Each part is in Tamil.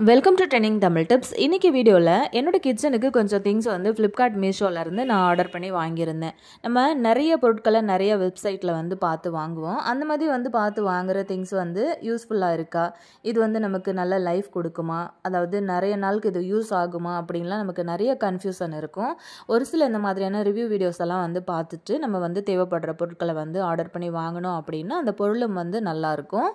Welcome to trending Tamil tips. இன்றைக்கி வீடியோவில் என்னோடய கிச்சனுக்கு கொஞ்சம் திங்ஸ் வந்து ஃப்ளிப்கார்ட் மீஷோலேருந்து நான் ஆர்டர் பண்ணி வாங்கியிருந்தேன். நம்ம நிறைய பொருட்களை நிறைய வெப்சைட்டில் வந்து பார்த்து வாங்குவோம். அந்த மாதிரி வந்து பார்த்து வாங்குகிற திங்ஸ் வந்து யூஸ்ஃபுல்லாக இருக்கா, இது வந்து நமக்கு நல்ல லைஃப் கொடுக்குமா, அதாவது நிறைய நாளுக்கு இது யூஸ் ஆகுமா அப்படின்லாம் நமக்கு நிறைய கன்ஃபியூஷன் இருக்கும். ஒரு சில இந்த மாதிரியான ரிவ்யூ வீடியோஸ் எல்லாம் வந்து பார்த்துட்டு நம்ம வந்து தேவைப்படுற பொருட்களை வந்து ஆர்டர் பண்ணி வாங்கினோம் அப்படின்னா அந்த பொருளும் வந்து நல்லாயிருக்கும்.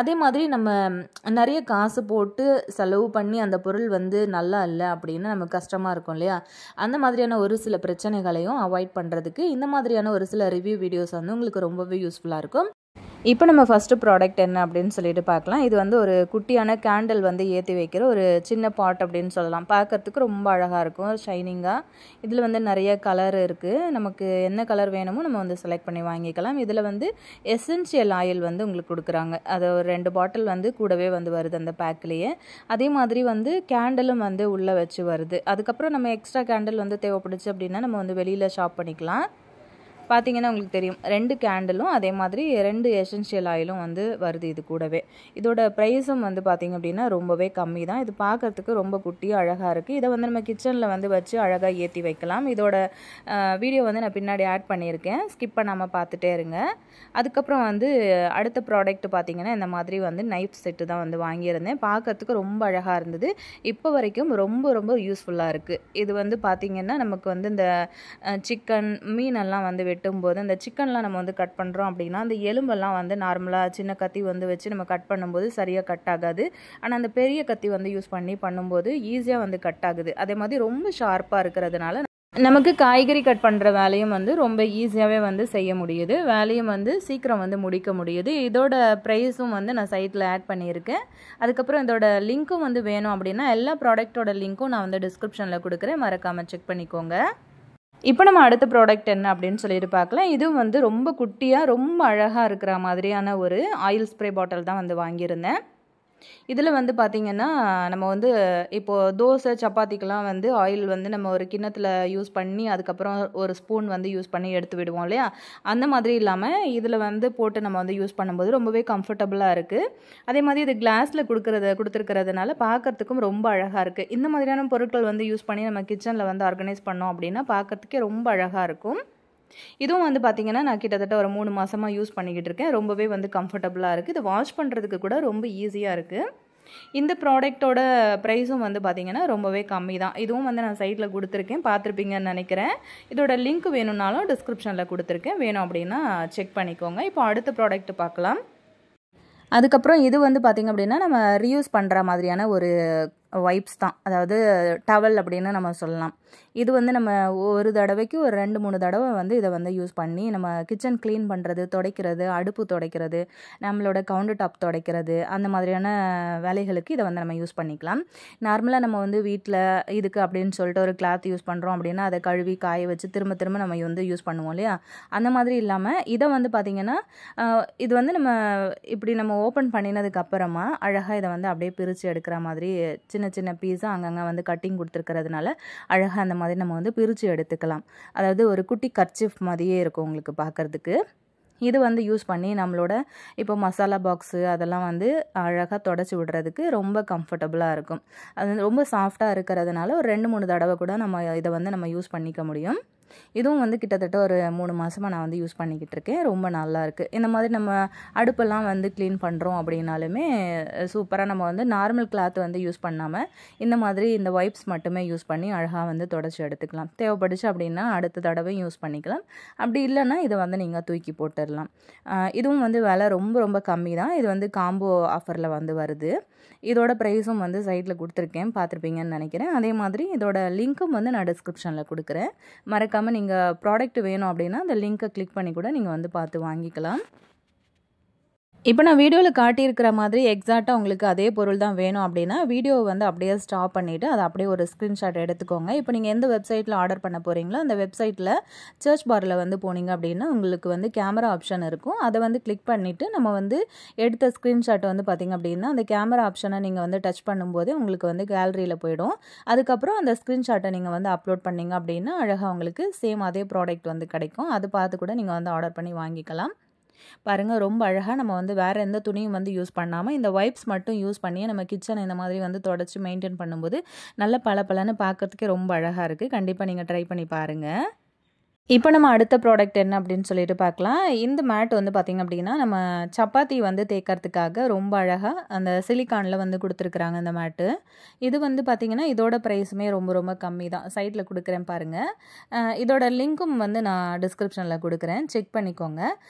அதே மாதிரி நம்ம நிறைய காசு போட்டு செலவு பண்ணி அந்த பொருள் வந்து நல்லா இல்லை அப்படின்னா நமக்கு கஷ்டமாக இருக்கும் இல்லையா? அந்த மாதிரியான ஒரு சில பிரச்சனைகளையும் அவாய்ட் பண்ணுறதுக்கு இந்த மாதிரியான ஒரு சில ரிவ்யூ வீடியோஸ் வந்து உங்களுக்கு ரொம்பவே யூஸ்ஃபுல்லாக இருக்கும். இப்போ நம்ம ஃபஸ்ட்டு ப்ராடக்ட் என்ன அப்படின்னு சொல்லிட்டு பார்க்கலாம். இது வந்து ஒரு குட்டியான கேண்டில் வந்து ஏற்றி வைக்கிற ஒரு சின்ன பாட் அப்படின்னு சொல்லலாம். பார்க்குறதுக்கு ரொம்ப அழகாக இருக்கும், ஷைனிங்காக. இதில் வந்து நிறைய கலர் இருக்குது. நமக்கு என்ன கலர் வேணுமோ நம்ம வந்து செலக்ட் பண்ணி வாங்கிக்கலாம். இதில் வந்து எசென்ஷியல் ஆயில் வந்து உங்களுக்கு கொடுக்குறாங்க. அது ஒரு 2 பாட்டில் வந்து கூடவே வந்து வருது அந்த பேக்லேயே. அதே மாதிரி வந்து கேண்டிலும் வந்து உள்ளே வச்சு வருது. அதுக்கப்புறம் நம்ம எக்ஸ்ட்ரா கேண்டில் வந்து தேவைப்படுச்சு அப்படின்னா நம்ம வந்து வெளியில் ஷாப் பண்ணிக்கலாம். பார்த்தீங்கன்னா உங்களுக்கு தெரியும், 2 கேண்டிலும் அதே மாதிரி 2 எசென்ஷியல் ஆயிலும் வந்து வருது இது கூடவே. இதோட ப்ரைஸும் வந்து பார்த்திங்க அப்படின்னா ரொம்பவே கம்மி தான். இது பார்க்குறதுக்கு ரொம்ப குட்டியாக அழகாக இருக்குது. இதை வந்து நம்ம கிச்சனில் வந்து வச்சு அழகாக ஏற்றி வைக்கலாம். இதோட வீடியோ வந்து நான் பின்னாடி ஆட் பண்ணியிருக்கேன், ஸ்கிப் பண்ணாமல் பார்த்துட்டே இருங்க. அதுக்கப்புறம் வந்து அடுத்த ப்ராடக்ட் பார்த்திங்கன்னா இந்த மாதிரி வந்து நைஃப் செட்டு தான் வந்து வாங்கியிருந்தேன். பார்க்குறதுக்கு ரொம்ப அழகாக இருந்தது. இப்போ வரைக்கும் ரொம்ப ரொம்ப யூஸ்ஃபுல்லாக இருக்குது. இது வந்து பார்த்திங்கன்னா நமக்கு வந்து இந்த சிக்கன் மீனெல்லாம் வந்து வெட்டும்போது அந்த சிக்கன்லாம் நம்ம வந்து கட் பண்ணுறோம் அப்படின்னா அந்த எலும்பெல்லாம் வந்து நார்மலாக சின்ன கத்தி வந்து வச்சு நம்ம கட் பண்ணும்போது சரியாக கட் ஆகாது. ஆனால் அந்த பெரிய கத்தி வந்து யூஸ் பண்ணும்போது ஈஸியாக வந்து கட் ஆகுது. அதே மாதிரி ரொம்ப ஷார்ப்பாக இருக்கிறதுனால நமக்கு காய்கறி கட் பண்ணுற வேலையும் வந்து ரொம்ப ஈஸியாகவே வந்து செய்ய முடியுது. வேலையும் வந்து சீக்கிரம் வந்து முடிக்க முடியுது. இதோட ப்ரைஸும் வந்து நான் சைட்டில் ஆட் பண்ணியிருக்கேன். அதுக்கப்புறம் இதோட லிங்க்கும் வந்து வேணும் அப்படின்னா எல்லா ப்ராடக்டோட லிங்க்கும் நான் வந்து டிஸ்கிரிப்ஷனில் கொடுக்குறேன், மறக்காமல் செக் பண்ணிக்கோங்க. இப்போ நம்ம அடுத்த ப்ராடக்ட் என்ன அப்படின்னு சொல்லிட்டு பார்க்கலாம். இதுவும் வந்து ரொம்ப குட்டியாக ரொம்ப அழகாக இருக்கிற மாதிரியான ஒரு ஆயில் ஸ்ப்ரே பாட்டில் தான் வந்து வாங்கியிருந்தேன். இதில் வந்து பார்த்திங்கன்னா நம்ம வந்து இப்போது தோசை சப்பாத்திக்கெலாம் வந்து ஆயில் வந்து நம்ம ஒரு கிண்ணத்தில் யூஸ் பண்ணி அதுக்கப்புறம் ஒரு ஸ்பூன் வந்து யூஸ் பண்ணி எடுத்து விடுவோம் இல்லையா? அந்த மாதிரி இல்லாமல் இதில் வந்து போட்டு நம்ம வந்து யூஸ் பண்ணும்போது ரொம்பவே கம்ஃபர்டபுளாக இருக்குது. அதே மாதிரி இது கிளாஸில் கொடுத்துருக்கிறதுனால பார்க்குறதுக்கும் ரொம்ப அழகாக இருக்குது. இந்த மாதிரியான பொருட்கள் வந்து யூஸ் பண்ணி நம்ம கிச்சனில் வந்து ஆர்கனைஸ் பண்ணோம் அப்படின்னா பார்க்குறதுக்கே ரொம்ப அழகாக இருக்கும். இதுவும் வந்து பார்த்திங்கன்னா நான் கிட்டத்தட்ட ஒரு 3 மாதமாக யூஸ் பண்ணிக்கிட்டு இருக்கேன். ரொம்பவே வந்து கம்ஃபர்டபுளாக இருக்குது. இதை வாஷ் பண்ணுறதுக்கு கூட ரொம்ப ஈஸியாக இருக்குது. இந்த ப்ராடக்டோட ப்ரைஸும் வந்து பார்த்திங்கன்னா ரொம்பவே கம்மி தான். இதுவும் வந்து நான் சைட்டில் கொடுத்துருக்கேன், பார்த்துருப்பீங்கன்னு நினைக்கிறேன். இதோட லிங்க் வேணும்னாலும் டிஸ்கிரிப்ஷனில் கொடுத்துருக்கேன், வேணும் அப்படின்னா செக் பண்ணிக்கோங்க. இப்போ அடுத்த ப்ராடக்ட் பார்க்கலாம். அதுக்கப்புறம் இது வந்து பார்த்திங்க அப்படின்னா நம்ம ரீயூஸ் பண்ணுற மாதிரியான ஒரு வைப்ஸ் தான், அதாவது டவல் அப்படின்னு நம்ம சொல்லலாம். இது வந்து நம்ம ஒரு தடவைக்கு ஒரு 2-3 தடவை வந்து இதை வந்து யூஸ் பண்ணி நம்ம கிச்சன் க்ளீன் பண்ணுறது, துடைக்கிறது, அடுப்பு துடைக்கிறது, நம்மளோட கவுண்டர் டாப் துடைக்கிறது, அந்த மாதிரியான வேலைகளுக்கு இதை வந்து நம்ம யூஸ் பண்ணிக்கலாம். நார்மலாக நம்ம வந்து வீட்டில் இதுக்கு அப்படின்னு சொல்லிட்டு ஒரு கிளாத் யூஸ் பண்ணுறோம் அப்படின்னா அதை கழுவி காய வச்சு திரும்ப திரும்ப நம்ம வந்து யூஸ் பண்ணுவோம் இல்லையா? அந்த மாதிரி இல்லாமல் இதை வந்து பார்த்திங்கன்னா இது வந்து நம்ம இப்படி நம்ம ஓப்பன் பண்ணினதுக்கு அப்புறமா அழகாக இதை வந்து அப்படியே பிரித்து எடுக்கிற மாதிரி சின்ன சின்ன பீஸாக அங்கங்கே வந்து கட்டிங் கொடுத்துருக்கிறதுனால அழகாக அந்த மாதிரி நம்ம வந்து பிரித்து எடுத்துக்கலாம். அதாவது ஒரு குட்டி கர்ச்சீஃப் மாதிரியே இருக்கும் உங்களுக்கு பார்க்குறதுக்கு. இது வந்து யூஸ் பண்ணி நம்மளோட இப்போ மசாலா பாக்ஸு அதெல்லாம் வந்து அழகாக தொடச்சி விடுறதுக்கு ரொம்ப கம்ஃபர்டபுளாக இருக்கும். அது ரொம்ப சாஃப்டாக இருக்கிறதுனால ஒரு 2-3 தடவை கூட நம்ம இதை வந்து நம்ம யூஸ் பண்ணிக்க முடியும். இதுவும் வந்து கிட்டத்தட்ட ஒரு 3 மாதமாக நான் வந்து யூஸ் பண்ணிக்கிட்டு இருக்கேன். ரொம்ப நல்லாயிருக்கு. இந்த மாதிரி நம்ம அடுப்பெல்லாம் வந்து க்ளீன் பண்ணுறோம் அப்படின்னாலுமே சூப்பராக நம்ம வந்து நார்மல் கிளாத் வந்து யூஸ் பண்ணாமல் இந்த மாதிரி இந்த வைப்ஸ் மட்டுமே யூஸ் பண்ணி அழகாக வந்து தொடச்சி எடுத்துக்கலாம். தேவைப்படுச்சு அப்படின்னா அடுத்த தடவையும் யூஸ் பண்ணிக்கலாம். அப்படி இல்லைன்னா இதை வந்து நீங்கள் தூக்கி போட்டுடலாம். இதுவும் வந்து விலை ரொம்ப ரொம்ப கம்மி தான். இது வந்து காம்போ ஆஃபரில் வந்து வருது. இதோட ப்ரைஸும் வந்து சைட்டில் கொடுத்துருக்கேன், பார்த்துருப்பீங்கன்னு நினைக்கிறேன். அதே மாதிரி இதோட லிங்க்கும் வந்து நான் டிஸ்கிரிப்ஷனில் கொடுக்குறேன். மறக்காமல் நீங்கள் ப்ராடக்ட் வேணும் அப்படின்னா அந்த லிங்க்கை கிளிக் பண்ணி கூட நீங்கள் வந்து பார்த்து வாங்கிக்கலாம். இப்போ நான் வீடியோவில் காட்டியிருக்கிற மாதிரி எக்ஸாக்டாக உங்களுக்கு அதே பொருள் தான் வேணும் அப்படின்னா வீடியோவை வந்து அப்படியே ஸ்டாப் பண்ணிவிட்டு அதை அப்படியே ஒரு ஸ்க்ரீன்ஷாட் எடுத்துக்கோங்க. இப்போ நீங்கள் எந்த வெப்சைட்டில் ஆர்டர் பண்ண போகிறீங்களோ அந்த வெப்சைட்டில் சர்ச் பாரில் வந்து போனீங்க அப்படின்னா உங்களுக்கு வந்து கேமரா ஆப்ஷன் இருக்கும். அதை வந்து கிளிக் பண்ணிவிட்டு நம்ம வந்து எடுத்த ஸ்க்ரீன்ஷாட் வந்து பார்த்திங்க அப்படின்னா அந்த கேமரா ஆப்ஷனை நீங்கள் வந்து டச் பண்ணும்போது உங்களுக்கு வந்து கேலரியில் போயிடும். அதுக்கப்புறம் அந்த ஸ்க்ரீன்ஷாட்டை நீங்கள் வந்து அப்லோட் பண்ணிங்க அப்படின்னா அழகாக உங்களுக்கு சேம் அதே ப்ராடக்ட் வந்து கிடைக்கும். அது பார்த்து கூட நீங்கள் வந்து ஆர்டர் பண்ணி வாங்கிக்கலாம். பாருங்கள் ரொம்ப அழகாக நம்ம வந்து வேறு எந்த துணியும் வந்து யூஸ் பண்ணாமல் இந்த வைப்ஸ் மட்டும் யூஸ் பண்ணி நம்ம கிச்சனை இந்த மாதிரி வந்து தொடச்சி மெயின்டைன் பண்ணும்போது நல்ல பளபளன்னு பார்க்கறதுக்கே ரொம்ப அழகாக இருக்குது. கண்டிப்பாக நீங்கள் ட்ரை பண்ணி பாருங்கள். இப்போ நம்ம அடுத்த ப்ராடக்ட் என்ன அப்படின்னு சொல்லிட்டு பார்க்கலாம். இந்த மேட் வந்து பார்த்திங்க அப்படின்னா நம்ம சப்பாத்தி வந்து தேய்க்கிறதுக்காக ரொம்ப அழகாக அந்த சிலிக்கானில் வந்து கொடுத்துருக்குறாங்க இந்த மேட்டு. இது வந்து பார்த்திங்கன்னா இதோட ப்ரைஸுமே ரொம்ப ரொம்ப கம்மி தான். சைட்டில் கொடுக்குறேன் பாருங்கள். இதோட லிங்க்கும் வந்து நான் டிஸ்கிரிப்ஷனில் கொடுக்குறேன், செக் பண்ணிக்கோங்க.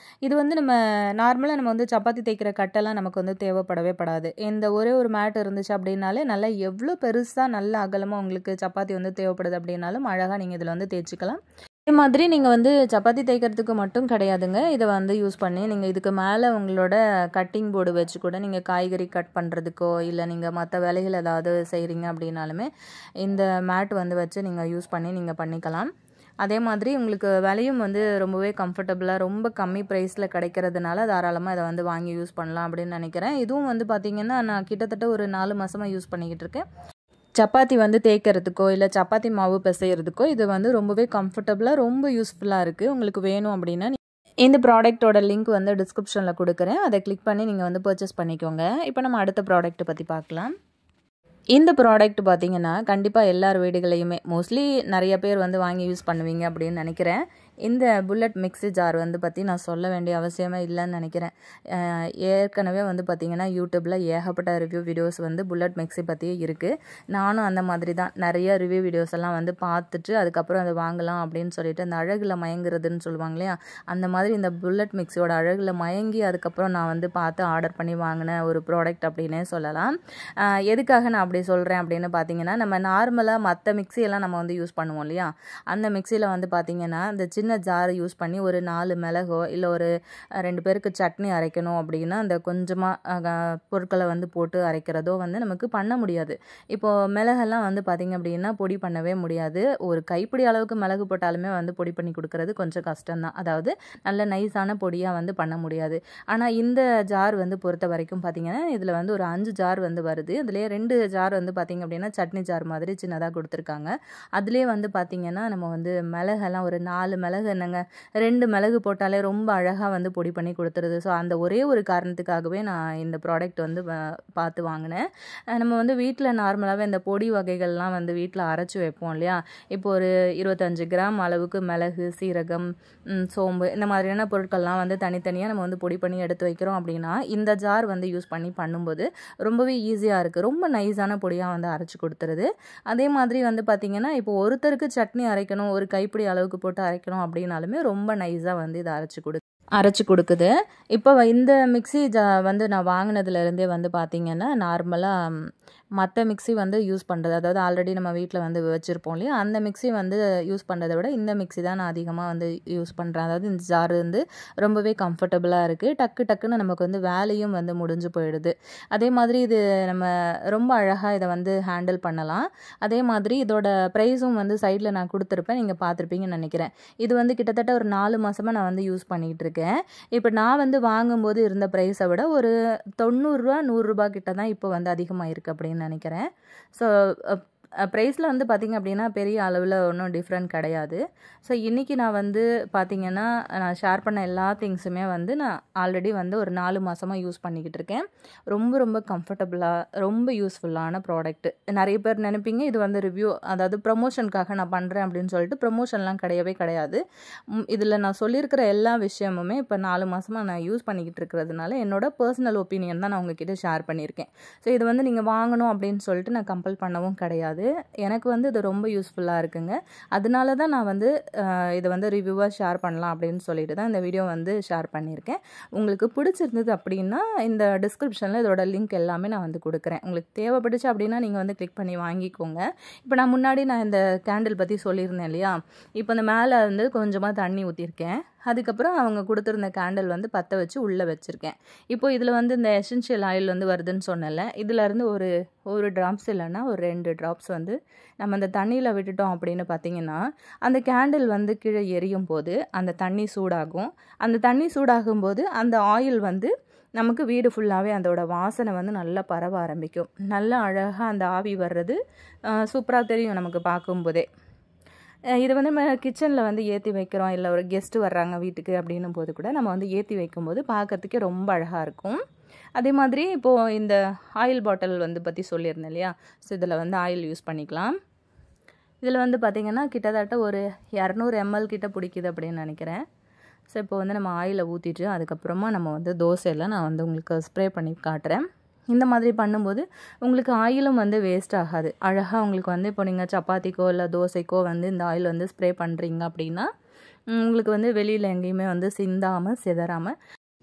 இது வந்து நம்ம நார்மலாக நம்ம வந்து சப்பாத்தி தேய்க்கிற கட்டெல்லாம் நமக்கு வந்து தேவைப்படவே படாது. இந்த ஒரே ஒரு மேட் இருந்துச்சு அப்படின்னாலே நல்லா எவ்வளோ பெருசாக நல்ல அகலமாக உங்களுக்கு சப்பாத்தி வந்து தேவைப்படுது அப்படின்னாலும் அழகாக நீங்கள் இதில் வந்து தேய்ச்சிக்கலாம். இதே மாதிரி நீங்கள் வந்து சப்பாத்தி தேய்க்கிறதுக்கு மட்டும் கிடையாதுங்க. இதை வந்து யூஸ் பண்ணி நீங்கள் இதுக்கு மேலே உங்களோட கட்டிங் போர்டு வச்சு கூட நீங்கள் காய்கறி கட் பண்ணுறதுக்கோ இல்லை நீங்கள் மற்ற வேலைகள் ஏதாவது செய்கிறீங்க அப்படின்னாலுமே இந்த மேட் வந்து வச்சு நீங்கள் யூஸ் பண்ணி நீங்கள் பண்ணிக்கலாம். அதே மாதிரி உங்களுக்கு விலையும் வந்து ரொம்பவே கம்ஃபர்டபுளாக ரொம்ப கம்மி ப்ரைஸில் கிடைக்கிறதுனால தாராளமாக இதை வந்து வாங்கி யூஸ் பண்ணலாம் அப்படின்னு நினைக்கிறேன். இதுவும் வந்து பார்த்திங்கன்னா நான் கிட்டத்தட்ட ஒரு 4 மாதமாக யூஸ் பண்ணிக்கிட்டு இருக்கேன். சப்பாத்தி வந்து தேய்க்கிறதுக்கோ இல்லை சப்பாத்தி மாவு பிசைகிறதுக்கோ இது வந்து ரொம்பவே கம்ஃபர்டபுளாக ரொம்ப யூஸ்ஃபுல்லாக இருக்குது. உங்களுக்கு வேணும் அப்படின்னா இந்த ப்ராடக்ட்டோட லிங்க் வந்து டிஸ்கிரிப்ஷனில் கொடுக்குறேன், அதை கிளிக் பண்ணி நீங்கள் வந்து பர்ச்சேஸ் பண்ணிக்கோங்க. இப்போ நம்ம அடுத்த ப்ராடக்ட்டை பற்றி பார்க்கலாம். இந்த ப்ராடக்ட் பார்த்திங்கன்னா கண்டிப்பாக எல்லார் வீடுகளையுமே மோஸ்ட்லி நிறைய பேர் வந்து வாங்கி யூஸ் பண்ணுவீங்க அப்படின்னு நினைக்கிறேன். இந்த புல்லட் மிக்ஸி ஜார் வந்து பற்றி நான் சொல்ல வேண்டிய அவசியமே இல்லைன்னு நினைக்கிறேன். ஏற்கனவே வந்து பார்த்திங்கன்னா யூடியூப்பில் ஏகப்பட்ட ரிவ்யூ வீடியோஸ் வந்து புல்லட் மிக்ஸி பற்றியே இருக்குது. நானும் அந்த மாதிரி தான் நிறைய ரிவ்யூ வீடியோஸ் எல்லாம் வந்து பார்த்துட்டு அதுக்கப்புறம் அதை வாங்கலாம் அப்படின்னு சொல்லிட்டு அந்த அழகில் மயங்குறதுன்னு சொல்லுவாங்க இல்லையா, அந்த மாதிரி இந்த புல்லட் மிக்ஸியோட அழகில் மயங்கி அதுக்கப்புறம் நான் வந்து பார்த்து ஆர்டர் பண்ணி வாங்கின ஒரு ப்ராடக்ட் அப்படின்னே சொல்லலாம். எதுக்காக நான் அப்படி சொல்கிறேன் அப்படின்னு பார்த்தீங்கன்னா, நம்ம நார்மலாக மற்ற மிக்ஸியெல்லாம் நம்ம வந்து யூஸ் பண்ணுவோம் இல்லையா, அந்த மிக்ஸியில் வந்து பார்த்திங்கன்னா இந்த சின்ன ஜார் யூஸ் பண்ணி ஒரு 4 மிளகோ இல்லை ஒரு 2 பேருக்கு சட்னி அரைக்கணும் அப்படின்னா அந்த கொஞ்சமாக பொருட்களை வந்து போட்டு அரைக்கிறதோ வந்து நமக்கு பண்ண முடியாது. இப்போது மிளகெல்லாம் வந்து பார்த்திங்க அப்படின்னா பொடி பண்ணவே முடியாது. ஒரு கைப்பிடி அளவுக்கு மிளகு போட்டாலுமே வந்து பொடி பண்ணி கொடுக்கறது கொஞ்சம் கஷ்டம்தான். அதாவது நல்ல நைஸான பொடியாக வந்து பண்ண முடியாது. ஆனால் இந்த ஜார் வந்து பொறுத்த வரைக்கும் பார்த்திங்கன்னா இதில் வந்து ஒரு 5 ஜார் வந்து வருது. இதுலேயே 2 ஜார் வந்து பார்த்திங்க அப்படின்னா சட்னி ஜார் மாதிரி சின்னதாக கொடுத்துருக்காங்க. அதுலேயே வந்து பார்த்திங்கன்னா நம்ம வந்து மிளகெல்லாம் ஒரு 4 மிளகு என்னங்க 2 மிளகு போட்டாலே ரொம்ப அழகாக வந்து பொடி பண்ணி கொடுத்துருது. ஸோ அந்த ஒரே ஒரு காரணத்துக்காகவே நான் இந்த ப்ராடக்ட் வந்து பார்த்து வாங்கினேன். நம்ம வந்து வீட்டில் நார்மலாகவே இந்த பொடி வகைகள்லாம் வந்து வீட்டில் அரைச்சி வைப்போம் இல்லையா. இப்போ ஒரு 25 கிராம் அளவுக்கு மிளகு, சீரகம், சோம்பு இந்த மாதிரியான பொருட்கள்லாம் வந்து தனித்தனியாக நம்ம வந்து பொடி பண்ணி எடுத்து வைக்கிறோம் அப்படின்னா இந்த ஜார் வந்து யூஸ் பண்ணி பண்ணும்போது ரொம்பவே ஈஸியாக இருக்குது. ரொம்ப நைஸான பொடியாக வந்து அரைச்சி கொடுத்துருது. அதே மாதிரி வந்து பார்த்திங்கன்னா இப்போ ஒருத்தருக்கு சட்னி அரைக்கணும், ஒரு கைப்பிடி அளவுக்கு போட்டு அரைக்கணும் அப்படின்னாலுமே ரொம்ப நைஸாக வந்து இதை அரைச்சி கொடுக்குது. இப்போ இந்த மிக்ஸி வந்து நான் வாங்கினதுலேருந்தே வந்து பார்த்திங்கன்னா நார்மலாக மற்ற மிக்ஸி வந்து யூஸ் பண்ணுறது, அதாவது ஆல்ரெடி நம்ம வீட்டில் வந்து வச்சுருப்போம் இல்லையா, அந்த மிக்ஸி வந்து யூஸ் பண்ணுறதை விட இந்த மிக்ஸி தான் நான் அதிகமாக வந்து யூஸ் பண்ணுறேன். அதாவது இந்த ஜார் வந்து ரொம்பவே கம்ஃபர்டபுளாக இருக்குது. டக்குன்னு நமக்கு வந்து வேலையும் வந்து முடிஞ்சு போயிடுது. அதே மாதிரி இது நம்ம ரொம்ப அழகாக இதை வந்து ஹேண்டில் பண்ணலாம். அதே மாதிரி இதோட ப்ரைஸும் வந்து சைடில் நான் கொடுத்துருப்பேன், நீங்கள் பார்த்துருப்பீங்கன்னு நினைக்கிறேன். இது வந்து கிட்டத்தட்ட ஒரு 4 மாதமாக நான் வந்து யூஸ் பண்ணிக்கிட்டு இருக்கேன். இப்போ நான் வந்து வாங்கும்போது இருந்த ப்ரைஸை விட ஒரு 90 ரூபா 100 ரூபா கிட்ட தான் இப்போ வந்து அதிகமாக இருக்குது அப்படின்னு நினைக்கிறேன். ஸோ ப்ரைஸில் வந்து பார்த்திங்க அப்படின்னா பெரிய அளவில் ஒன்றும் டிஃப்ரெண்ட் கிடையாது. ஸோ இன்றைக்கி நான் வந்து பார்த்திங்கன்னா நான் ஷேர் பண்ண எல்லா திங்ஸுமே வந்து நான் ஆல்ரெடி வந்து ஒரு 4 மாதமாக யூஸ் பண்ணிக்கிட்டு இருக்கேன். ரொம்ப கம்ஃபர்டபுளாக ரொம்ப யூஸ்ஃபுல்லான ப்ராடக்ட்டு. நிறைய பேர் நினைப்பீங்க இது வந்து ரிவ்யூ, அதாவது ப்ரமோஷனுக்காக நான் பண்ணுறேன் அப்படின்னு சொல்லிட்டு. ப்ரமோஷன்லாம் கிடையவே கிடையாது. இதில் நான் சொல்லியிருக்கிற எல்லா விஷயமுமே இப்போ 4 மாதமாக நான் யூஸ் பண்ணிக்கிட்டு இருக்கிறதுனால என்னோட பர்சனல் ஒப்பீனியன் தான் நான் உங்ககிட்ட ஷேர் பண்ணியிருக்கேன். ஸோ இது வந்து நீங்கள் வாங்கணும் அப்படின்னு சொல்லிட்டு நான் கம்பல் பண்ணவும் கிடையாது. எனக்கு வந்து இது ரொம்ப யூஸ்ஃபுல்லாக இருக்குங்க. அதனால தான் நான் வந்து இதை வந்து ரிவ்யூவாக ஷேர் பண்ணலாம் அப்படின்னு சொல்லிட்டு தான் இந்த வீடியோ வந்து ஷேர் பண்ணியிருக்கேன். உங்களுக்கு பிடிச்சிருந்தது அப்படின்னா இந்த டிஸ்கிரிப்ஷனில் இதோட லிங்க் எல்லாமே நான் வந்து கொடுக்குறேன். உங்களுக்கு தேவைப்பட்டுச்சு அப்படின்னா நீங்கள் வந்து கிளிக் பண்ணி வாங்கிக்கோங்க. இப்போ நான் முன்னாடி இந்த கேண்டில் பற்றி சொல்லியிருந்தேன் இல்லையா, இப்போ இந்த மேலே வந்து கொஞ்சமாக தண்ணி ஊற்றிருக்கேன். அதுக்கப்புறம் அவங்க கொடுத்துருந்த கேண்டில் வந்து பற்ற வச்சு உள்ளே வச்சுருக்கேன். இப்போது இதில் வந்து இந்த எசென்ஷியல் ஆயில் வந்து வருதுன்னு சொன்னல, இதிலேருந்து ஒரு ட்ராப்ஸ் இல்லைன்னா ஒரு 2 ட்ராப்ஸ் வந்து நம்ம அந்த தண்ணியில் விட்டுட்டோம் அப்படின்னு பார்த்திங்கன்னா அந்த கேண்டில் வந்து கீழே எரியும் போது அந்த தண்ணி சூடாகும். அந்த தண்ணி சூடாகும்போது அந்த ஆயில் வந்து நமக்கு வீடு ஃபுல்லாகவே அதோட வாசனை வந்து நல்லா பரவ ஆரம்பிக்கும். நல்லா அழகாக அந்த ஆவி வர்றது சூப்பராக தெரியும் நமக்கு பார்க்கும்போதே. இது வந்து நம்ம கிச்சனில் வந்து ஏற்றி வைக்கிறோம், இல்லை ஒரு கெஸ்ட்டு வர்றாங்க வீட்டுக்கு அப்படின்னும் போது கூட நம்ம வந்து ஏற்றி வைக்கும்போது பார்க்கறதுக்கே ரொம்ப அழகாக இருக்கும். அதே மாதிரி இப்போது இந்த ஆயில் பாட்டில் வந்து பற்றி சொல்லியிருந்தேன் இல்லையா, ஸோ இதில் வந்து ஆயில் யூஸ் பண்ணிக்கலாம். இதில் வந்து பார்த்திங்கன்னா கிட்டத்தட்ட ஒரு 200 ml கிட்ட பிடிக்குது அப்படின்னு நினைக்கிறேன். ஸோ இப்போ வந்து நம்ம ஆயிலை ஊற்றிட்டு அதுக்கப்புறமா நம்ம வந்து தோசையில் நான் வந்து உங்களுக்கு ஸ்ப்ரே பண்ணி காட்டுறேன். இந்த மாதிரி பண்ணும்போது உங்களுக்கு ஆயிலும் வந்து வேஸ்ட் ஆகாது. அழகாக உங்களுக்கு வந்து இப்போ நீங்கள் சப்பாத்திக்கோ இல்லை தோசைக்கோ வந்து இந்த ஆயில் வந்து ஸ்ப்ரே பண்ணுறீங்க அப்படின்னா உங்களுக்கு வந்து வெளியில் எங்கேயுமே வந்து சிந்தாமல் சிதறாமல்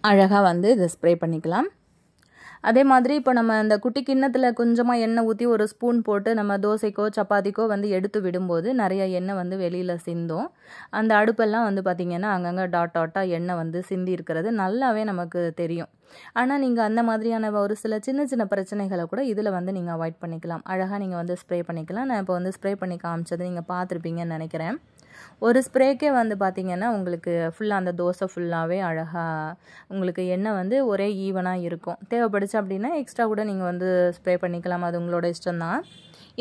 அழகாக வந்து இதை ஸ்ப்ரே பண்ணிக்கலாம். அதே மாதிரி இப்போ நம்ம இந்த குட்டி கிண்ணத்தில் கொஞ்சமாக எண்ணெய் ஊற்றி ஒரு ஸ்பூன் போட்டு நம்ம தோசைக்கோ சப்பாத்திக்கோ வந்து எடுத்து விடும்போது நிறைய எண்ணெய் வந்து வெளியில் சிந்தும். அந்த அடுப்பெல்லாம் வந்து பார்த்திங்கன்னா அங்கங்கே டாட்டாக எண்ணெய் வந்து சிந்தி இருக்கிறது நல்லாவே நமக்கு தெரியும். ஆனால் நீங்கள் அந்த மாதிரியான ஒரு சில சின்ன சின்ன பிரச்சனைகளை கூட இதில் வந்து நீங்கள் அவாய்ட் பண்ணிக்கலாம். அழகாக நீங்கள் வந்து ஸ்ப்ரே பண்ணிக்கலாம். நான் இப்போ வந்து ஸ்ப்ரே பண்ணி காமிச்சது நீங்கள் பார்த்துருப்பீங்கன்னு நினைக்கிறேன். ஒரு ஸ்ப்ரேக்கே வந்து பார்த்திங்கன்னா உங்களுக்கு ஃபுல்லாக அந்த தோசை ஃபுல்லாகவே அழகாக உங்களுக்கு எண்ணெய் வந்து ஒரே ஈவனாக இருக்கும். தேவைப்படுச்சு அப்படின்னா எக்ஸ்ட்ரா கூட நீங்கள் வந்து ஸ்ப்ரே பண்ணிக்கலாம், அது உங்களோட இஷ்டம்தான்.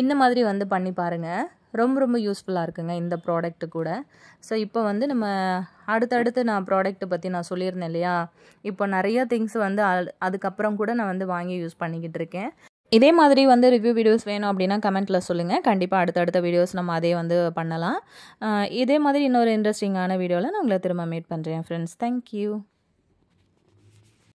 இந்த மாதிரி வந்து பண்ணி பாருங்கள், ரொம்ப ரொம்ப யூஸ்ஃபுல்லாக இருக்குங்க இந்த ப்ராடக்ட்டு கூட. ஸோ இப்போ வந்து நம்ம அடுத்தடுத்து நான் ப்ராடக்ட்டை பற்றி நான் சொல்லியிருந்தேன் இல்லையா, இப்போ நிறைய திங்ஸ் வந்து அதுக்கப்புறம் கூட நான் வந்து வாங்கி யூஸ் பண்ணிக்கிட்டு இருக்கேன். இதே மாதிரி வந்து ரிவ்யூ வீடியோஸ் வேணும் அப்படின்னா கமெண்ட்டில் சொல்லுங்கள். கண்டிப்பாக அடுத்தடுத்த வீடியோஸ் நம்ம அதே வந்து பண்ணலாம். இதே மாதிரி இன்னொரு இன்ட்ரெஸ்டிங்கான வீடியோவில் நான் உங்களை திரும்ப மீட் பண்ணுறேன் ஃப்ரெண்ட்ஸ். தேங்க்யூ.